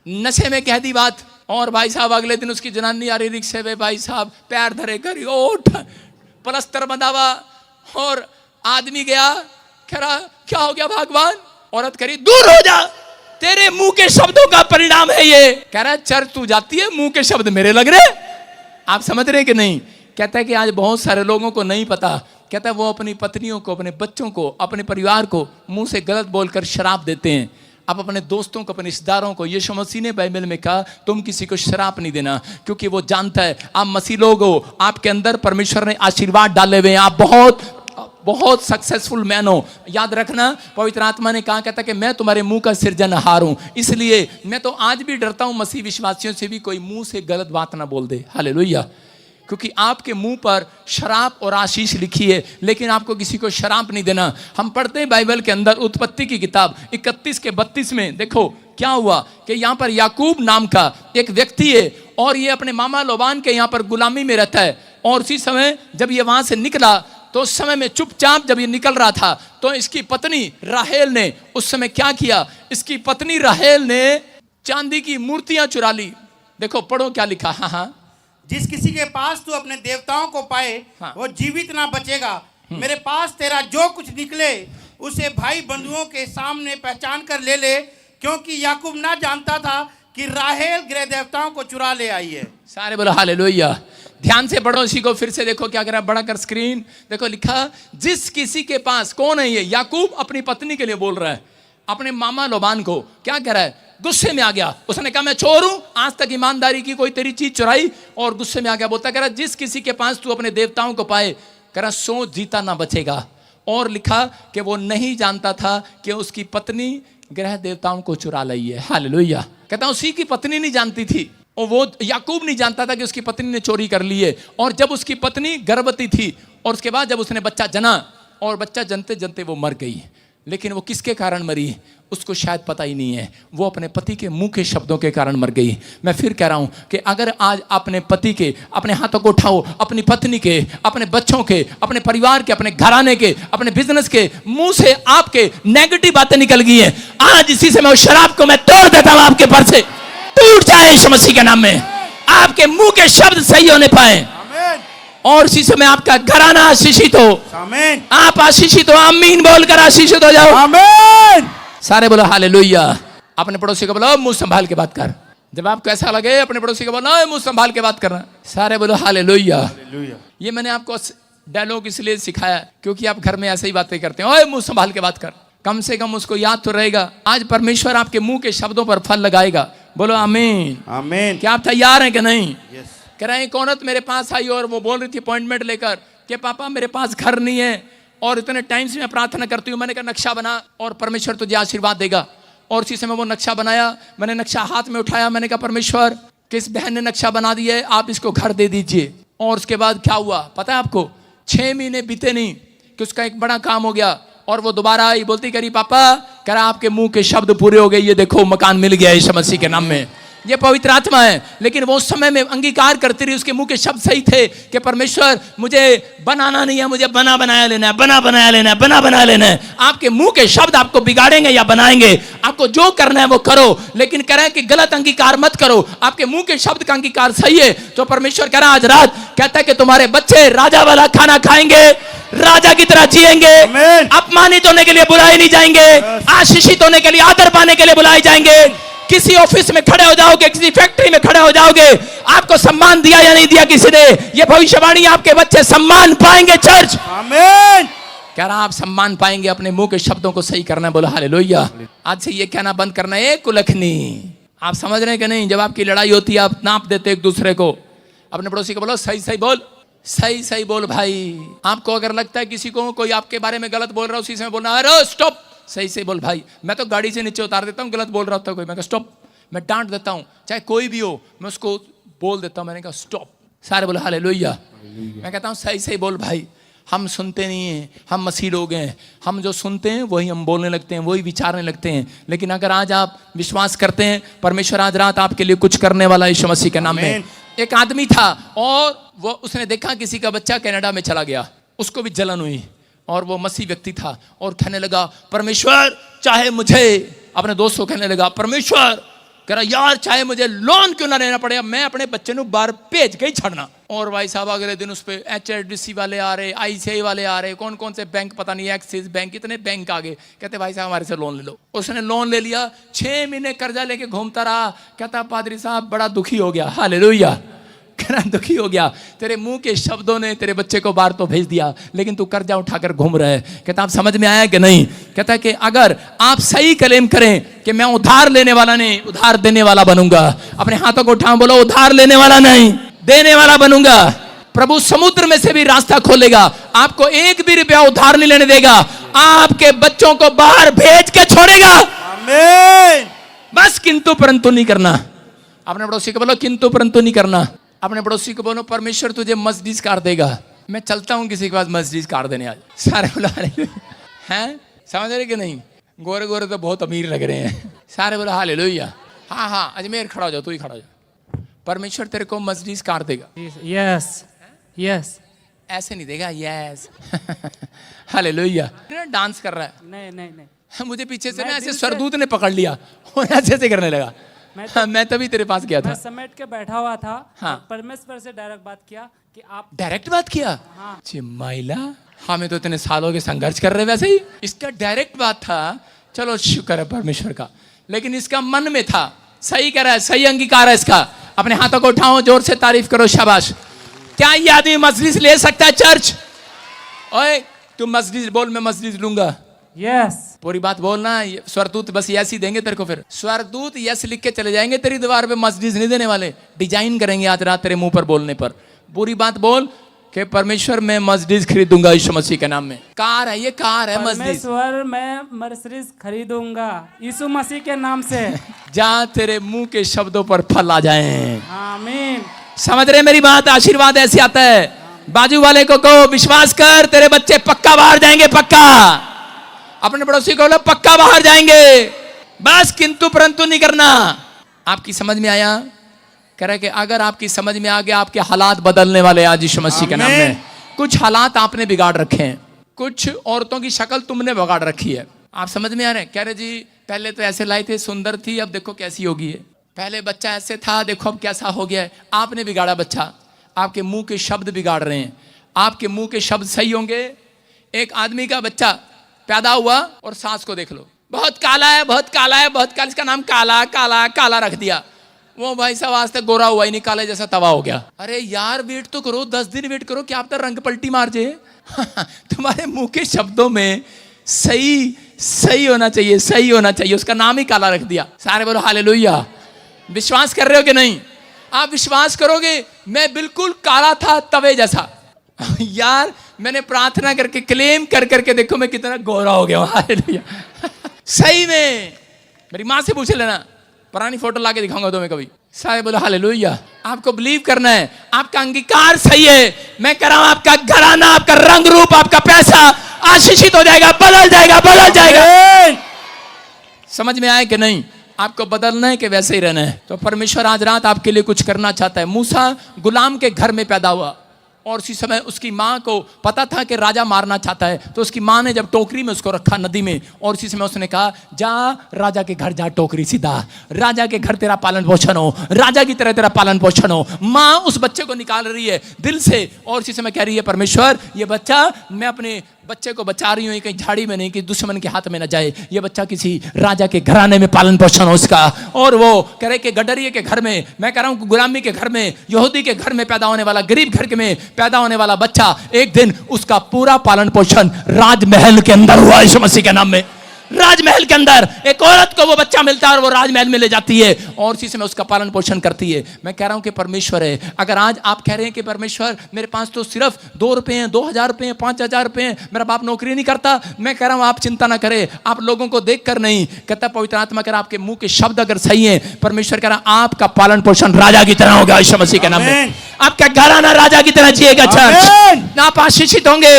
नशे में कह दी बात। और भाई साहब अगले दिन उसकी जनानी आ रही रिक्शे पे, भाई साहब पैर धरे करी ओठ प्लस्तर बंधा हुआ, और आदमी गया कह रहा क्या हो गया भगवान? औरत करी दूर हो जा, तेरे मुंह के शब्दों का परिणाम है ये। कह रहा चर्च तू जाती है, मुंह के शब्द मेरे लग रहे। आप समझ रहे कि नहीं? कहता है कि आज बहुत सारे लोगों को नहीं पता, कहता है वो अपनी पत्नियों को, अपने बच्चों को, अपने परिवार को मुंह से गलत बोलकर शराब देते हैं। आप अपने दोस्तों को, अपने रिश्तेदारों को, यीशु मसीह ने बाइबल में कहा तुम किसी को शराब नहीं देना, क्योंकि वो जानता है आप मसीह लोग हो, आपके अंदर परमेश्वर ने आशीर्वाद डाले हुए हैं, आप बहुत सक्सेसफुल मैन हो। याद रखना पवित्र आत्मा ने कहा, कहता कि मैं तुम्हारे मुंह का सृजनहार हूं, इसलिए मैं तो आज भी डरता हूं मसीह विश्वासियों से भी कोई मुंह से गलत बात ना बोल दे। हालेलुया। क्योंकि आपके मुंह पर शराब और आशीष लिखी है, लेकिन आपको किसी को शराब नहीं देना। हम पढ़ते हैं बाइबल के अंदर उत्पत्ति की किताब 31 के 32 में, देखो क्या हुआ कि यहाँ पर याकूब नाम का एक व्यक्ति है, और ये अपने मामा लोबान के यहाँ पर गुलामी में रहता है। और उसी समय जब ये वहां से निकला, तो उस समय में चुपचाप जब ये निकल रहा था, तो इसकी पत्नी राहेल ने उस समय क्या किया? इसकी पत्नी राहेल ने चांदी की मूर्तियां चुरा ली। देखो पढ़ो क्या लिखा। हाँ, जिस किसी के पास तू अपने देवताओं को पाए, हाँ। वो जीवित ना बचेगा। मेरे पास तेरा जो कुछ निकले उसे भाई बंधुओं के सामने पहचान कर ले ले, क्योंकि याकूब ना जानता था कि राहेल गृह देवताओं को चुरा ले आई है। सारे बोलो हालेलुया। ध्यान से पढ़ो इसी को, फिर से देखो क्या करा, बड़ा कर स्क्रीन देखो, लिखा जिस किसी के पास, कौन है ये? याकूब अपनी पत्नी के लिए बोल रहा है, अपने मामा लोबान को क्या कह रहा है? गुस्से में आ गया। उसने कहा मैं चोर हूं, आज तक ईमानदारी की कोई तेरी चीज चुराई, और गुस्से में आ गया। बोलता कह रहा जिस किसी के पास तू अपने देवताओं को पाए, कह रहा सो जीता ना बचेगा। और लिखा कि वो नहीं जानता था कि उसकी पत्नी ग्रह देवताओं को चुरा लाई है। हालेलुया। कहता उसी की पत्नी नहीं जानती थी, और वो याकूब नहीं जानता था कि उसकी पत्नी ने चोरी कर ली है। और जब उसकी पत्नी गर्भवती थी, और उसके बाद जब उसने बच्चा जना, और बच्चा जनते जनते वो मर गई, लेकिन वो किसके कारण मरी उसको शायद पता ही नहीं है। वो अपने पति के मुंह के शब्दों के कारण मर गई। मैं फिर कह रहा हूं कि अगर आज अपने पति के, अपने हाथों को उठाओ, अपनी पत्नी के, अपने बच्चों के, अपने परिवार के, अपने घराने के, अपने बिजनेस के मुंह से आपके नेगेटिव बातें निकल गई हैं, आज इसी से मैं शराब को मैं तोड़ देता हूं, आपके पर से टूट जाए यीशु मसीह के नाम में। आपके मुंह के शब्द सही होने पाए, और इसी समय आपका घराना आशीषित हो। आमीन। आप आशीषित हो, आमीन बोलकर आशीषित हो जाओ। आमीन। सारे बोलो हालेलुया। अपने पड़ोसी को बोलो मुंह संभाल के बात कर। जब आपको ऐसा लगे अपने पड़ोसी को बोलो मुंह संभाल के बात करना। सारे बोलो हालेलुया। ये मैंने आपको डायलॉग इसलिए सिखाया क्योंकि आप घर में ऐसे ही बातें करते हैं, ओए मुंह संभाल के बात कर। कम से कम उसको याद तो रहेगा, आज परमेश्वर आपके मुंह के शब्दों पर फल लगाएगा। बोलो आमीन। आमीन। क्या आप तैयार हैं कि नहीं? कह रहे हैं एक औरत मेरे पास आई और वो बोल रही थी अपॉइंटमेंट लेकर कि पापा मेरे पास घर नहीं है और इतने टाइम से मैं प्रार्थना करती हूँ। मैंने कहा नक्शा बना और परमेश्वर तुझे आशीर्वाद देगा। और उसी समय वो नक्शा बनाया, मैंने नक्शा हाथ में उठाया, मैंने कहा परमेश्वर किस बहन ने नक्शा बना दिया है, आप इसको घर दे दीजिए। और उसके बाद क्या हुआ पता है आपको? 6 महीने बीते नहीं कि उसका एक बड़ा काम हो गया। और वो दोबारा आई, बोलती करी पापा, कह रहा आपके मुंह के शब्द पूरे हो गए, ये देखो मकान मिल गया यीशु मसीह के नाम में। ये पवित्र आत्मा है। लेकिन वो उस समय में अंगीकार करती रही, उसके मुंह के शब्द सही थे कि परमेश्वर मुझे बनाना नहीं है, मुझे बना बनाया लेना है, बना बनाया लेना है, बना बनाया लेना है। आपके मुंह के शब्द आपको बिगाड़ेंगे या बनाएंगे, आपको जो करना है वो करो, लेकिन कह रहा है कि गलत अंगीकार मत करो। आपके मुंह के शब्द का अंगीकार सही है तो परमेश्वर कह रहा है आज रात, कहता है कि तुम्हारे बच्चे राजा वाला खाना खाएंगे, राजा की तरह जिएंगे, अपमानित होने के लिए बुलाए नहीं जाएंगे, आशीषित होने के लिए, आदर पाने के लिए बुलाए जाएंगे। किसी ऑफिस में खड़े हो जाओगे, किसी फैक्ट्री में खड़े हो जाओगे, आपको सम्मान दिया या नहीं दिया किसी ने, ये भविष्यवाणी आपके बच्चे सम्मान पाएंगे। चर्च आमीन। कह रहा आप सम्मान पाएंगे, अपने मुंह के शब्दों को सही करना है। बोलो हालेलुया। आज से ये कहना बंद करना है कुलखनी। आप समझ रहे हैं कि नहीं? जब आपकी लड़ाई होती है आप नाप देते एक दूसरे को। अपने पड़ोसी को बोलो सही सही बोल, सही सही बोल भाई। आपको अगर लगता है किसी को कोई आपके बारे में गलत बोल रहा है, उसी समय बोलना अरे स्टॉप, सही से बोल भाई। मैं तो गाड़ी से नीचे उतार देता हूँ, गलत बोल रहा होता है कोई, मैं कहा स्टॉप, मैं डांट देता हूँ, चाहे कोई भी हो, मैं उसको बोल देता हूँ, मैंने कहा स्टॉप। सारे बोले हालेलुया। मैं कहता हूँ सही सही बोल भाई। हम सुनते नहीं हैं, हम मसीह लोग हैं, हम जो सुनते हैं वही हम बोलने लगते हैं, वही विचारने लगते हैं। लेकिन अगर आज आप विश्वास करते हैं परमेश्वर आज रात आपके लिए कुछ करने वाला यीशु मसीह के नाम में। एक आदमी था और वो उसने देखा किसी का बच्चा कनाडा में चला गया, उसको भी जलन हुई और वो मसीह व्यक्ति था और कहने लगा परमेश्वर चाहे मुझे, अपने दोस्त को कहने लगा परमेश्वर कह रहा यार चाहे मुझे लोन क्यों ना लेना पड़े, मैं अपने बच्चे को बाहर भेज के ही छड़ना। और भाई साहब अगले दिन उस पे HSBC वाले आ रहे, ICICI वाले आ रहे, कौन कौन से बैंक पता नहीं, एक्सिस बैंक, इतने बैंक आ गए। कहते भाई साहब हमारे से लोन ले लो। उसने लोन ले लिया, 6 महीने कर्जा लेके घूमता रहा। कहता पादरी साहब बड़ा दुखी हो गया। हालेलुया। कहना दुखी हो गया, तेरे मुंह के शब्दों ने तेरे बच्चे को बाहर तो भेज दिया, लेकिन तू कर्जा उठाकर घूम रहा है। कहता आप समझ में आया कि नहीं? कहता कि अगर आप सही क्लेम करें कि मैं उधार लेने वाला नहीं उधार देने वाला बनूंगा, अपने हाथों को उठाओ, बोलो उधार लेने वाला नहीं देने वाला बनूंगा। प्रभु समुद्र में से भी रास्ता खोलेगा, आपको 1 भी रुपया उधार नहीं लेने देगा, आपके बच्चों को बाहर भेज के छोड़ेगा। आमीन। बस किंतु परंतु नहीं करना। अपने पड़ोसी को बोलो किंतु परंतु नहीं करना। अपने पड़ोसी को बोलो परमेश्वर तुझे मर्सिडीज कार देगा। मैं चलता हूं किसी के पास मर्सिडीज कार देने आज। सारे बोलो हैं, समझ रहे कि नहीं? गोरे गोरे तो बहुत अमीर लग रहे हैं। सारे बोलो हालेलुया। हाँ हाँ अजमेर खड़ा हो जाओ, तू ही खड़ा हो जाओ। परमेश्वर तेरे को मर्सिडीज कार देगा। Yes yes. ऐसे नहीं देगा, यस। हालेलुया। डांस कर रहा है। नहीं नहीं नहीं, मुझे पीछे से मैं ना ऐसे दिल से- स्वरदूत ने पकड़ लिया और ऐसे ऐसे करने लगा। मैं तभी तेरे पास गया था। मैं समेट के बैठा हुआ था। हाँ। परमेश्वर से डायरेक्ट बात किया कि आप डायरेक्ट बात किया। हाँ। महिला हमें तो इतने सालों के संघर्ष कर रहे वैसे ही। इसका डायरेक्ट बात था, चलो शुक्र है परमेश्वर का, लेकिन इसका मन में था। सही कह रहा है, सही अंगीकार है इसका। अपने हाथों को उठाओ, जोर से तारीफ करो, शाबाश। क्या ये आदमी मर्सिडीज ले सकता है चर्च? ओए तू मर्सिडीज बोल, मैं मर्सिडीज लूंगा। यस। पूरी बात बोलना। स्वरदूत बस यस ही देंगे तेरे को। फिर स्वरदूत यस लिख के चले जाएंगे तेरी दीवार पे, मर्सिडीज नहीं देने वाले। डिजाइन करेंगे आज रात तेरे मुंह पर बोलने पर। पूरी बात बोल कि परमेश्वर मैं मर्सिडीज खरीदूंगा यीशु मसीह के नाम में। कार है, ये कार है मर्सिडीज। परमेश्वर मैं मर्सिडीज खरीदूंगा यीशु मसीह के नाम से। जहां तेरे मुंह के शब्दों पर फल आ जाएं। आमीन। समझ रहे मेरी बात? आशीर्वाद ऐसे आता है। बाजू वाले को कहो विश्वास कर, तेरे बच्चे पक्का बाहर जाएंगे, पक्का। अपने पड़ोसी को बोलो पक्का बाहर जाएंगे। बस किंतु परंतु नहीं करना। आपकी समझ में आया? कह रहा है कि अगर आपकी समझ में आ गया, आपके हालात बदलने वाले आज यीशु मसीह के नाम में। कुछ हालात आपने बिगाड़ रखे हैं, कुछ औरतों की शक्ल तुमने बिगाड़ रखी है। आप समझ में आ रहे हैं? कह रहे जी पहले तो ऐसे लाई थे, सुंदर थी, अब देखो कैसी होगी है। पहले बच्चा ऐसे था, देखो अब कैसा हो गया है। आपने बिगाड़ा बच्चा। आपके मुंह के शब्द बिगाड़ रहे हैं। आपके मुंह के शब्द सही होंगे। एक आदमी का बच्चा पैदा हुआ और सास को देख लो, बहुत काला है, बहुत काला है, बहुत काला, इसका नाम काला काला काला रख दिया। वो भाई साहब आज तक गोरा हुआ ही नहीं, काले जैसा तवा हो गया। अरे यार वेट तो करो, 10 दिन वेट करो, क्या आप तो रंग पलटी मार जे। तुम्हारे मुंह के शब्दों में सही सही होना चाहिए, सही होना चाहिए। उसका नाम ही काला रख दिया। सारे बोलो हालेलुया। विश्वास कर रहे हो कि नहीं? आप विश्वास करोगे मैं बिल्कुल काला था तवे जैसा। यार मैंने प्रार्थना करके क्लेम कर करके देखो मैं कितना गोरा हो गया हूं। हालेलुया। सही में मेरी माँ से पूछ लेना, पुरानी फोटो लाके दिखाऊंगा तुम्हें कभी। सारे बोलो हालेलुया। आपको बिलीव करना है, आपका अंगीकार सही है। मैं कह रहा हूं आपका घराना, आपका रंग रूप, आपका पैसा आशीषित हो जाएगा, बदल जाएगा, बदल जाएगा। समझ में आए कि नहीं? आपको बदलना है कि वैसे ही रहना है? तो परमेश्वर आज रात आपके लिए कुछ करना चाहता है। मूसा गुलाम के घर में पैदा हुआ और उसी समय उसकी माँ को पता था कि राजा मारना चाहता है, तो उसकी माँ ने जब टोकरी में उसको रखा नदी में, और उसी समय उसने कहा जा राजा के घर जा, टोकरी सीधा, राजा के घर तेरा पालन पोषण हो, राजा की तरह तेरा पालन पोषण हो। माँ उस बच्चे को निकाल रही है दिल से, और उसी समय कह रही है परमेश्वर ये बच्चा, मैं अपने बच्चे को बचा रही हूँ, कहीं झाड़ी में नहीं, कि दुश्मन के हाथ में न जाए, ये बच्चा किसी राजा के घराने में पालन पोषण हो उसका। और वो कह रहे कि गडरिये के घर में, मैं कह रहा हूँ गुलामी के घर में, यहूदी के घर में पैदा होने वाला, गरीब घर के में पैदा होने वाला बच्चा, एक दिन उसका पूरा पालन पोषण राजमहल के अंदर हुआ यीशु मसीह के नाम में। राजमहल के अंदर एक औरत को वो बच्चा मिलता है और वो राजमहल में ले जाती है और उसी समय उसका पालन पोषण करती है। मैं कह रहा हूं कि परमेश्वर है। अगर आज आप कह रहे हैं कि परमेश्वर मेरे पास तो सिर्फ 2 रुपए हैं, 2000 रुपए हैं, 5000 रुपए हैं, मेरा बाप नौकरी नहीं करता, मैं कह रहा हूं आप चिंता ना करें। आप लोगों को देखकर नहीं, कहता पवित्र आत्मा कह रहा आपके मुंह के शब्द अगर सही हैं, परमेश्वर कह रहा आपका पालन पोषण राजा की तरह होगा यीशु मसीह के नाम में। आपका घराना राजा की तरह जिएगा चर्च। आप आशीषित होंगे।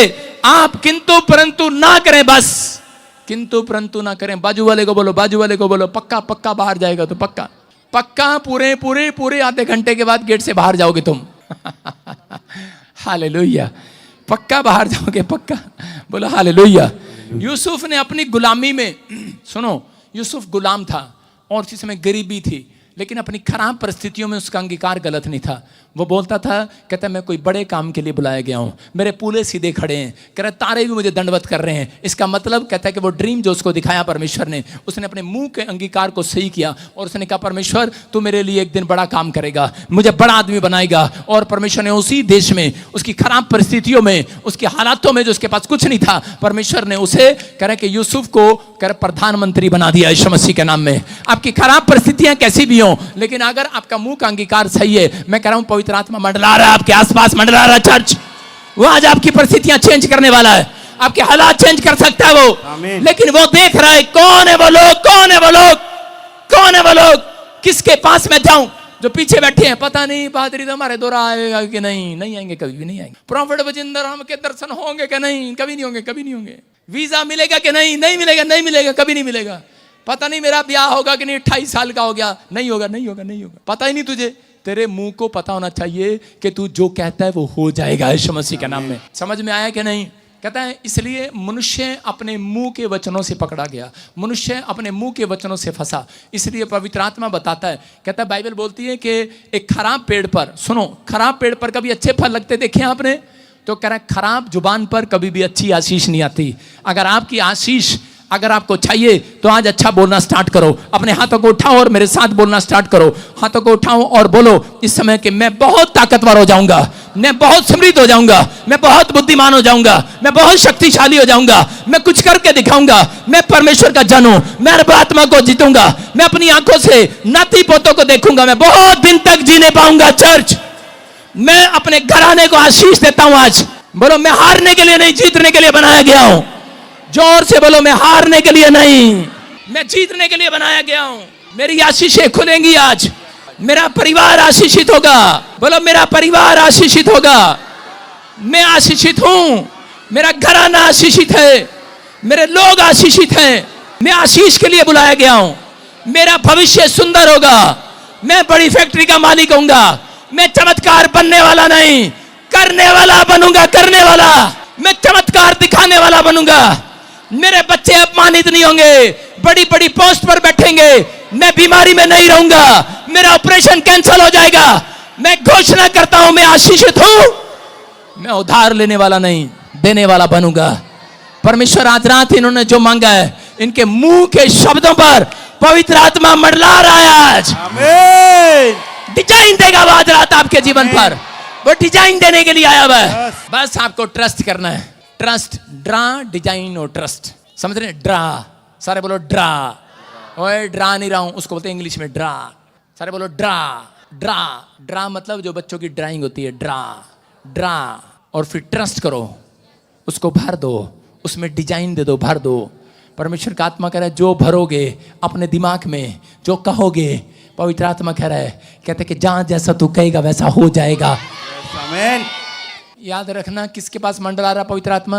आप किंतु परंतु ना करें, बस किंतु परंतु ना करें। बाजू वाले को बोलो, बाजू वाले को बोलो पक्का पक्का बाहर जाएगा तो पक्का पक्का पूरे पूरे पूरे आधे घंटे के बाद गेट से बाहर जाओगे तुम। हालेलुया। पक्का बाहर जाओगे, पक्का। बोलो हालेलुया। यूसुफ ने अपनी गुलामी में, सुनो यूसुफ गुलाम था और इसी समय गरीबी थी, लेकिन अपनी खराब परिस्थितियों में उसका अंगीकार गलत नहीं था। वो बोलता था, कहता मैं कोई बड़े काम के लिए बुलाया गया हूँ, मेरे पूले सीधे खड़े हैं, कह रहे तारे भी मुझे दंडवत कर रहे हैं। इसका मतलब कहता है कि वो ड्रीम जो उसको दिखाया परमेश्वर ने, उसने अपने मुंह के अंगीकार को सही किया और उसने कहा परमेश्वर तू मेरे लिए एक दिन बड़ा काम करेगा, मुझे बड़ा आदमी बनाएगा। और परमेश्वर ने उसी देश में, उसकी खराब परिस्थितियों में, उसके हालातों में जो उसके पास कुछ नहीं था, परमेश्वर ने उसे कह रहे कि यूसुफ को कह रहे प्रधानमंत्री बना दिया यीशु मसीह के नाम में। आपकी खराब परिस्थितियां कैसी भी हो, लेकिन अगर आपका मुंह का अंगीकार सही है, मैं कह रहा हूं पवित्र आत्मा मंडला रहा है आपके आसपास, मंडला रहा है चर्च। वो आज आपकी परिस्थितियां चेंज करने वाला है, आपके हालात चेंज कर सकता है वो। लेकिन वो देख रहा है कौन है वो लोग, कौन है वो लोग, कौन है वो लोग, किसके पास मैं जाऊं। जो पीछे बैठे हैं, पता नहीं पादरी तो हमारे दौरा आएगा कि नहीं, नहीं आएंगे, कभी भी नहीं आएंगे। प्रॉफिट बजिंदर हम के दर्शन होंगे कि नहीं, कभी नहीं होंगे, कभी नहीं होंगे। वीजा मिलेगा कि नहीं, नहीं मिलेगा, नहीं मिलेगा, कभी नहीं मिलेगा। पता नहीं मेरा ब्याह होगा कि नहीं, 28 साल का हो गया, नहीं होगा, नहीं होगा, नहीं होगा। पता ही नहीं तुझे, तेरे मुंह को पता होना चाहिए कि तू जो कहता है वो हो जाएगा यीशु मसीह के नाम में। समझ में आया कि नहीं? कहता है इसलिए मनुष्य अपने मुंह के वचनों से पकड़ा गया, मनुष्य अपने मुंह के वचनों से फंसा। इसलिए पवित्र आत्मा बताता है, कहता है बाइबल बोलती है कि एक खराब पेड़ पर, सुनो, खराब पेड़ पर कभी अच्छे फल लगते देखे आपने? तो कह रहा है खराब जुबान पर कभी भी अच्छी आशीष नहीं आती। अगर आपकी आशीष अगर आपको चाहिए तो आज अच्छा बोलना स्टार्ट करो। अपने हाथों को उठाओ और मेरे साथ बोलना स्टार्ट करो। हाथों को उठाओ और बोलो इस समय कि मैं बहुत ताकतवर हो जाऊंगा, मैं बहुत समृद्ध हो जाऊंगा, मैं बहुत बुद्धिमान हो जाऊंगा, मैं बहुत शक्तिशाली हो जाऊंगा, मैं कुछ करके दिखाऊंगा, मैं परमेश्वर का जन हूं, मैं आत्मा को जीतूंगा, मैं अपनी आंखों से नाती पोतों को देखूंगा, मैं बहुत दिन तक जीने पाऊंगा। चर्च, मैं अपने घराने को आशीष देता हूं। आज बोलो मैं हारने के लिए नहीं, जीतने के लिए बनाया गया हूं। जोर से बोलो मैं हारने के लिए नहीं, मैं जीतने के लिए बनाया गया हूं। मेरी आशीषें खुलेंगी आज, मेरा परिवार आशीषित होगा। बोलो मेरा परिवार आशीषित होगा, मैं आशीषित हूं, मेरा घराना आशीषित है, मेरे लोग आशीषित हैं, मैं आशीष के लिए बुलाया गया हूं। मेरा भविष्य सुंदर होगा, मैं बड़ी फैक्ट्री का मालिक होऊंगा, मैं चमत्कार बनने वाला नहीं, करने वाला बनूंगा, करने वाला, मैं चमत्कार दिखाने वाला बनूंगा। मेरे बच्चे अपमानित नहीं होंगे, बड़ी बड़ी पोस्ट पर बैठेंगे, मैं बीमारी में नहीं रहूंगा, मेरा ऑपरेशन कैंसिल हो जाएगा। मैं घोषणा करता हूं मैं आशीषित हूं, मैं उधार लेने वाला नहीं, देने वाला बनूंगा। परमेश्वर आज रात इन्होंने जो मांगा है, इनके मुंह के शब्दों पर पवित्र आत्मा मंडला रहा है। आज आमीन। डिजाइन देगा वो आज रात आपके जीवन पर, वो डिजाइन देने के लिए आया हुआ है। बस आपको ट्रस्ट करना है। ट्रस्ट, ड्रा, डिजाइन और ट्रस्ट, समझ रहे? ड्रा, सारे बोलो ड्रा। ओए ड्रा नहीं रहा हूं, उसको बोलते हैं इंग्लिश में ड्रा। सारे बोलो ड्रा। ड्रा, ड्रा मतलब जो बच्चों की ड्राइंग होती है, ड्रा, ड्रा। और फिर ट्रस्ट करो, उसको भर दो, उसमें डिजाइन दे दो, भर दो। परमेश्वर का आत्मा कह रहा है जो भरोगे अपने दिमाग में, जो कहोगे, पवित्र आत्मा कह रहा है, कहते कि जहां जैसा तू कहेगा वैसा हो जाएगा। आमीन। याद रखना किसके पास मंडला रहा पवित्र आत्मा?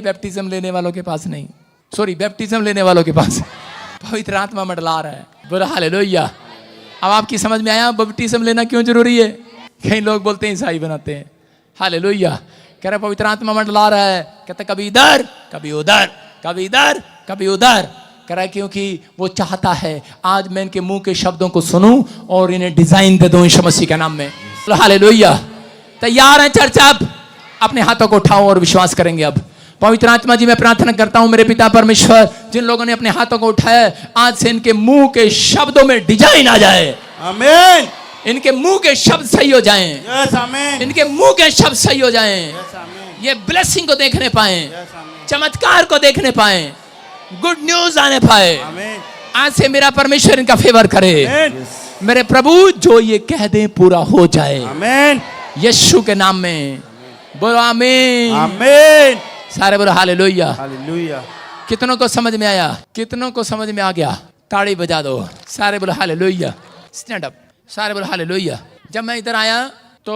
बैप्टिज्म लेने वालों के पास नहीं, सॉरी, बैप्टिज्म लेने वालों के पास पवित्र आत्मा मंडला रहा है। बोलो हालेलुया। अब आपकी समझ में आया बैप्टिज्म लेना क्यों जरूरी है? कई लोग बोलते हैं ईसाई बनाते हैं। हालेलुया। कह रहा पवित्र आत्मा मंडला रहा है, कहता कभी इधर, कभी उधर, कभी इधर, कभी उधर। कह रहा है क्योंकि वो चाहता है आज मैं इनके मुंह के शब्दों को सुनूं और इन्हें डिजाइन दे दूं यीशु मसीह के नाम में। हालेलुया। तैयार है चर्च? आप अपने हाथों को उठाओ और विश्वास करेंगे। अब पवित्र आत्मा जी मैं प्रार्थना करता हूं मेरे पिता परमेश्वर, जिन लोगों ने अपने हाथों को उठाया आज से इनके मुंह के शब्दों में डिजाइन आ जाए। आमीन। इनके मुंह के शब्द सही हो जाएं। यस आमीन। इनके मुंह के शब्द सही हो जाएं। यस आमीन। ये ब्लेसिंग को देखने पाएं। यस आमीन। चमत्कार को देखने पाएं, गुड न्यूज आने पाए। आमीन। आज से मेरा परमेश्वर इनका फेवर करे। मेरे प्रभु जो ये कह दे पूरा हो जाए। आमीन। यीशु के नाम में बोलो आमीन। आमीन। सारे बोलो हालेलुया। हालेलुया। कितनों को समझ में आया? कितनों को समझ में आ गया? ताड़ी बजा दो। सारे बोलो हालेलुया। Stand up. सारे बोलो हालेलुया। जब मैं इधर आया तो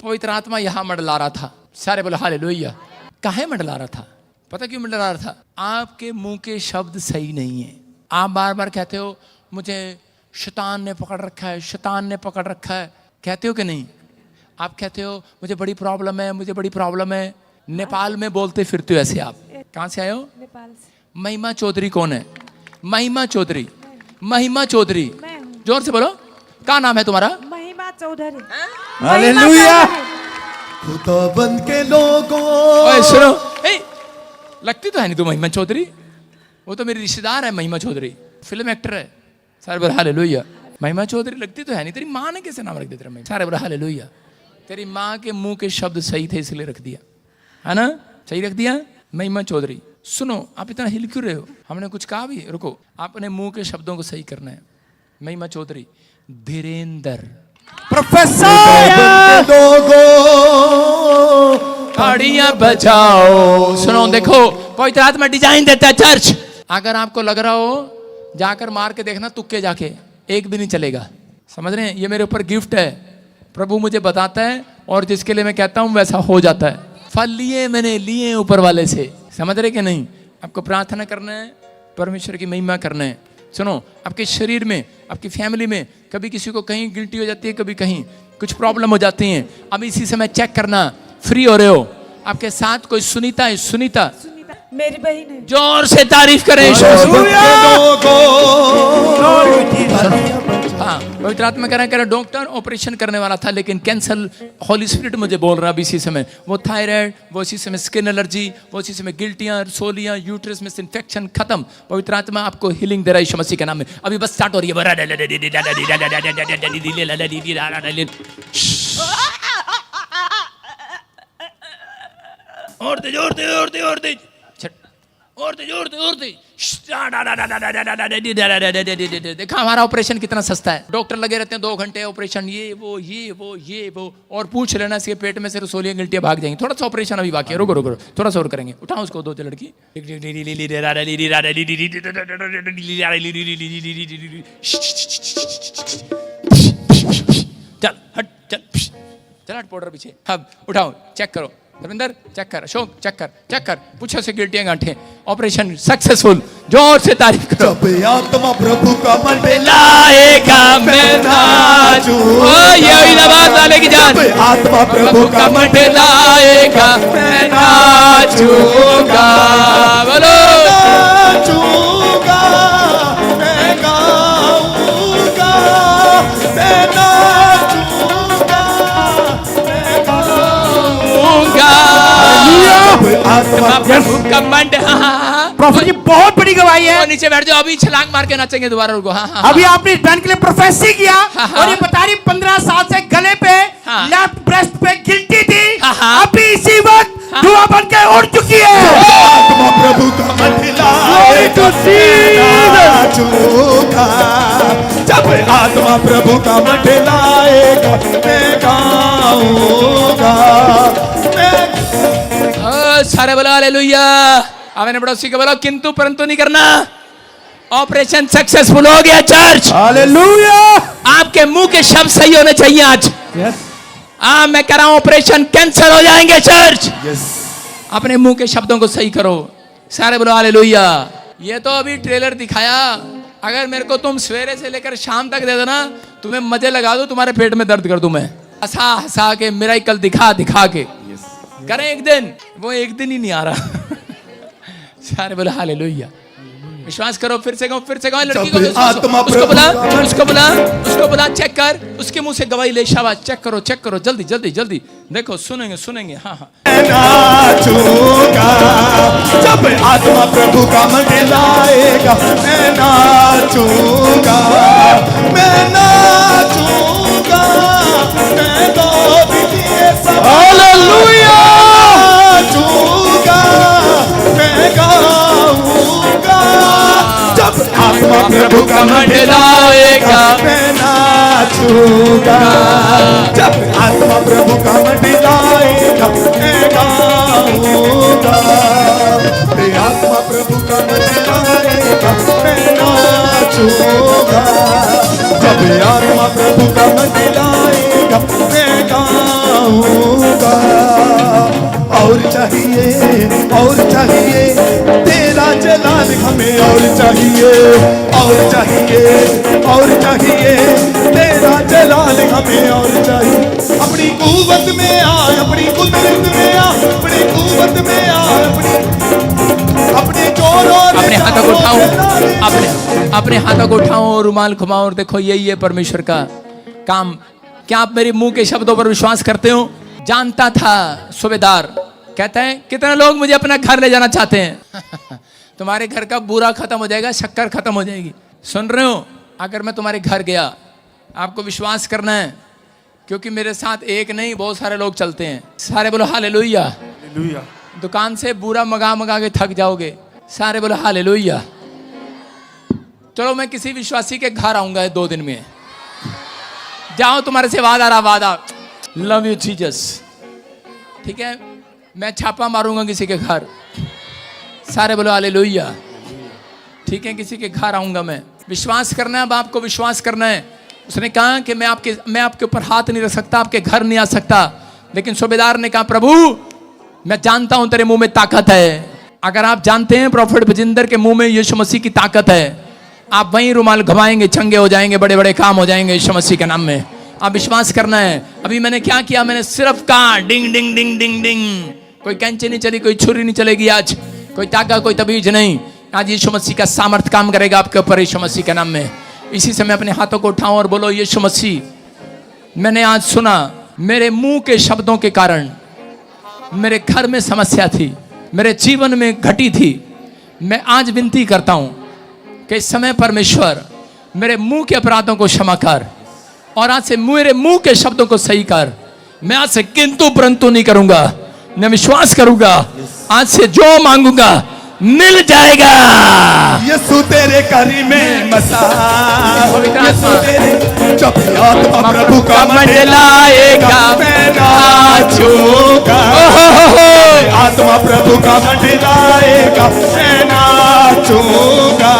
पवित्र आत्मा यहां मंडला रहा था। सारे बोलो हालेलुया। काहे मंडला रहा था? पता क्यों मंडला रहा था? आपके मुंह के शब्द सही नहीं है। आप बार बार कहते हो मुझे शैतान ने पकड़ रखा है, शैतान ने पकड़ रखा है, कहते हो कि नहीं? आप कहते हो मुझे बड़ी प्रॉब्लम है, मुझे बड़ी प्रॉब्लम है। नेपाल में बोलते फिरते हो ऐसे। आप कहाँ से आए हो? नेपाल से। महिमा चौधरी कौन है? महिमा चौधरी। महिमा चौधरी, जोर से बोलो। क्या नाम है तुम्हारा? महिमा चौधरी। हालेलुया। खुदा बन के लोगों। ओए सुनो, लगती तो है नहीं तू महिमा चौधरी, वो तो मेरी रिश्तेदार है महिमा चौधरी, फिल्म एक्टर है। सारे बोल हालेलुया। महिमा चौधरी लगती तो है नहीं, तेरी माँ ने कैसे नाम रख दिया तेरा? सारे बोल हालेलुया। तेरी माँ के मुंह के शब्द सही थे इसलिए रख दिया, है ना? सही रख दिया, महिमा चौधरी। सुनो, आप इतना हिल क्यों रहे हो? हमने कुछ कहा भी? रुको, अपने मुंह के शब्दों को सही करना है। महिमा चौधरी। धीरेंद्र। प्रोफेसर ताड़ियां बजाओ। सुनो, देखो, पवित्र आत्मा डिजाइन देता है चर्च। अगर आपको लग रहा हो, जाकर मार के देखना तुक्के जाके, एक भी नहीं चलेगा। समझ रहे हैं? ये मेरे ऊपर गिफ्ट है, प्रभु मुझे बताता है और जिसके लिए मैं कहता हूं वैसा हो जाता है। फल मैंने लिए ऊपर वाले से। समझ रहे कि नहीं? आपको प्रार्थना करना है, परमेश्वर की महिमा करना है। सुनो, आपके शरीर में, आपकी फैमिली में कभी किसी को कहीं गिल्टी हो जाती है, कभी कहीं कुछ प्रॉब्लम हो जाती है। अब इसी समय चेक करना, फ्री हो रहे हो। आपके साथ कोई सुनीता है? सुनीता मेरी बहन है। जोर से तारीफ करें। हाँ, पवित्र आत्मा कह रहा है, डॉक्टर ऑपरेशन करने वाला था लेकिन कैंसर, होली स्पिरिट मुझे बोल रहा है इसी समय। वो थायराइड, वो इसी समय स्किन एलर्जी, वो इसी समय गिल्टियां, सोलियां, यूट्रस में इन्फेक्शन खत्म। पवित्र आत्मा आपको हीलिंग दे रहा है यीशु मसीह के नाम में। अभी बस स्टार्ट हो रही है। और तेज, और तेज, और तेज, और तेज, और तेज, और तेज, और तेज। देखा हमारा ऑपरेशन कितना सस्ता है। डॉक्टर लगे रहते हैं 2 घंटे ऑपरेशन, ये वो ये वो ये वो, और पूछ लेना इसके पेट में से रसोलियां गिल्टियां भाग जाएंगी। थोड़ा सा ऑपरेशन अभी बाकी है, रुको रुको, थोड़ा सा और करेंगे। उठाओ उसको, 2 लड़की। चल हट, चल चल हट, पाउडर पीछे। अब उठाओ, चेक करो। रविंदर चेक कर, अशोक चेक कर, चेक कर, पूछो से गिल्टियां गांठें। Operation successful. जोर से तारीफ करो। जब आत्मा प्रभु का लाएगा मैं नाचूं। ओ ये इलाहाबाद वाले की जान। जब आत्मा प्रभु का लाएगा मैं नाचूंगा। बोलो, नाचूंगा, मैं गाऊंगा, मैं नाचूंगा, मैं गाऊंगा। आत्मा प्रभु का मंड। प्रॉफिट जी बहुत बड़ी गवाही है। नीचे बैठ जाओ, अभी छलांग मार के नाचेंगे दोबारा। रुको। हाँ, अभी आपने इस बैंड के लिए प्रोफेसी किया और ये बता रही 15 साल से गले पे, लेफ्ट ब्रेस्ट पे गिल्टी थी, अभी इसी वक्त धुआं बन के उड़ चुकी है। आत्मा प्रभु का मंडला नाचूंगा। जब आत्मा प्रभु का मंडला मैं गाऊंगा। सारे बोलो हालेलुया। आपने पड़ोसी को बोलो किंतु परंतु नहीं करना। ऑपरेशन सक्सेसफुल हो गया चर्च। हालेलुया। आपके मुंह के शब्द सही होने चाहिए आज। मैं कह रहा हूं ऑपरेशन कैंसिल हो जाएंगे चर्च। अपने मुंह के शब्दों को सही करो। सारे बोलो हालेलुया। ये तो अभी ट्रेलर दिखाया, अगर मेरे को तुम सवेरे से लेकर शाम तक दे दो ना, तुम्हें मजे लगा दो, तुम्हारे पेट में दर्द कर दूं मैं। हंसा हंसा के, मिरेकल दिखा दिखा के करें एक दिन, वो एक दिन ही नहीं आ रहा। सारे बोले हालेलुया। विश्वास करो। फिर से कहूं, फिर से कहूं। लड़की को उसको बोला, उसको बोला, उसको बोला चेक कर, उसके मुंह से गवाही ले। शाबाश, चेक करो, चेक करो, जल्दी जल्दी जल्दी। देखो, सुनेंगे सुनेंगे। हाँ हाँ। नाचूंगा जब आत्मा प्रभु का मंडलाएगा। मैं नाचूंगा, मैं नाचूंगा, मैं तो हालेलुया। नाचूंगा, मैं गाऊंगा। जब आत्मा प्रभु का मंडलाएगा। मैं नाचूंगा जब आत्मा प्रभु का मंडलाएगा। मैं गाऊंगा। आत्मा प्रभु का मंडलाएगा। मैं नाचूंगा जब आत्मा प्रभु का मंडलाएगा। मैं गाऊंगा। और चाहिए तेरा जलाल हमें, और चाहिए, और चाहिए, और चाहिए तेरा जलाल हमें, और चाहिए। अपनी कुव्वत में आ, अपनी कुदरत में आ, अपनी कुव्वत में आ, अपने जोरों अपने हाथों को उठाओ, अपने हाथों को उठाओ, रुमाल घुमाओ और देखो यही है परमेश्वर का काम। क्या आप मेरे मुंह के शब्दों पर विश्वास करते हो? जानता था सूबेदार, कहते हैं कितने लोग मुझे अपना घर ले जाना चाहते हैं। तुम्हारे घर का बूरा खत्म हो जाएगा, शक्कर खत्म हो जाएगी। सुन रहे हो? अगर मैं तुम्हारे घर गया, आपको विश्वास करना है, क्योंकि मेरे साथ एक नहीं बहुत सारे लोग चलते हैं। सारे बोलो हालेलुया। हालेलुया। दुकान से बुरा मंगा के थक जाओगे। सारे बोलो हालेलुया। चलो मैं किसी विश्वासी के घर आऊंगा 2 दिन में। जाओ, तुम्हारे से वादा। Love you Jesus. ठीक है, मैं छापा मारूंगा किसी के घर। सारे बोलो हालेलुया। ठीक है, किसी के घर आऊंगा मैं। विश्वास करना है, अब आपको विश्वास करना है। उसने कहा कि मैं आपके ऊपर हाथ नहीं रख सकता, आपके घर नहीं आ सकता। लेकिन सूबेदार ने कहा प्रभु मैं जानता हूं तेरे मुंह में ताकत है। अगर आप जानते हैं प्रॉफिट बजिंदर के मुंह में यीशु मसीह की ताकत है, आप वहीं रुमाल घुमाएंगे, चंगे हो जाएंगे, बड़े बड़े काम हो जाएंगे यीशु मसीह के नाम में। आप विश्वास करना है। अभी मैंने क्या किया? मैंने सिर्फ कहा डिंग डिंग डिंग डिंग डिंग। कोई कैंची नहीं चली, कोई छुरी नहीं चलेगी आज, कोई ताका, कोई तबीज नहीं। आज यीशु मसीह का सामर्थ काम करेगा आपके ऊपर यीशु मसीह के नाम में। इसी समय अपने हाथों को उठाओ और बोलो यीशु मसीह, मैंने आज सुना मेरे मुंह के शब्दों के कारण मेरे घर में समस्या थी, मेरे जीवन में घटी थी। मैं आज विनती करता हूं कि इस समय परमेश्वर मेरे मुंह के अपराधों को क्षमा कर और आज से मेरे मुंह के शब्दों को सही कर। मैं आज से किंतु परंतु नहीं करूंगा, मैं विश्वास करूंगा आज से जो मांगूंगा मिल जाएगा। यीशु तेरे करी में मसा, यीशु तेरे जब आत्मा प्रभु का मंडलाएगा मैं नाचूंगा। आत्मा प्रभु का मंडलाएगा मैं नाचूंगा।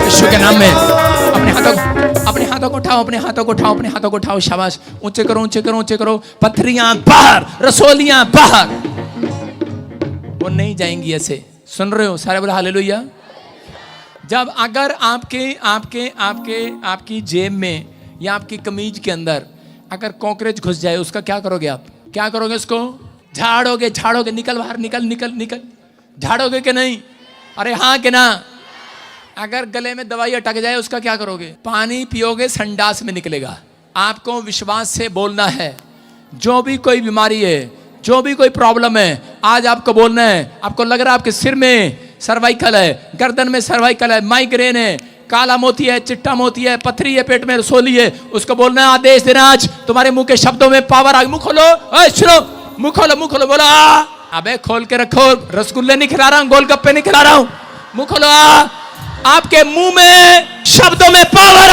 यीशु के नाम में अपने हाथों को उठाओ, अपने हाथों को उठाओ, अपने हाथों को उठाओ। शाबाश, ऊंचे करो, ऊंचे करो, ऊंचे करो। पत्थरियां बाहर, रसोलियां बाहर, वो नहीं जाएंगी ऐसे। सुन रहे हो? सारे बोले हालेलुया। जब अगर आपकी जेब में या आपकी कमीज के अंदर अगर कॉकरोच घुस जाए, उसका क्या करोगे आप? क्या करोगे? उसको झाड़ोगे, निकल बाहर, निकल। झाड़ोगे कि नहीं? अरे हाँ कि ना? अगर गले में दवाई अटक जाए, उसका क्या करोगे? पानी पियोगे, संडास में निकलेगा। आपको विश्वास से बोलना है। जो भी कोई बीमारी है, जो भी कोई प्रॉब्लम है, आज आपको बोलना है। आपको लग रहा है आपके सिर में सर्वाइकल है, गर्दन में सर्वाइकल है, माइग्रेन है, काला मोती है, चिट्टा मोती है, पथरी है, पेट में रसोली है, उसको बोलना है आदेश देना आज तुम्हारे मुंह के शब्दों में पावर आ। मुंह खोलो, सुनो, मुंह खोलो, बोला अबे खोल के रखो। रसगुल्ले नहीं खिला रहा हूं, गोलगप्पे नहीं खिला रहा हूं। मुंह खोलो। आपके मुंह में शब्दों में पावर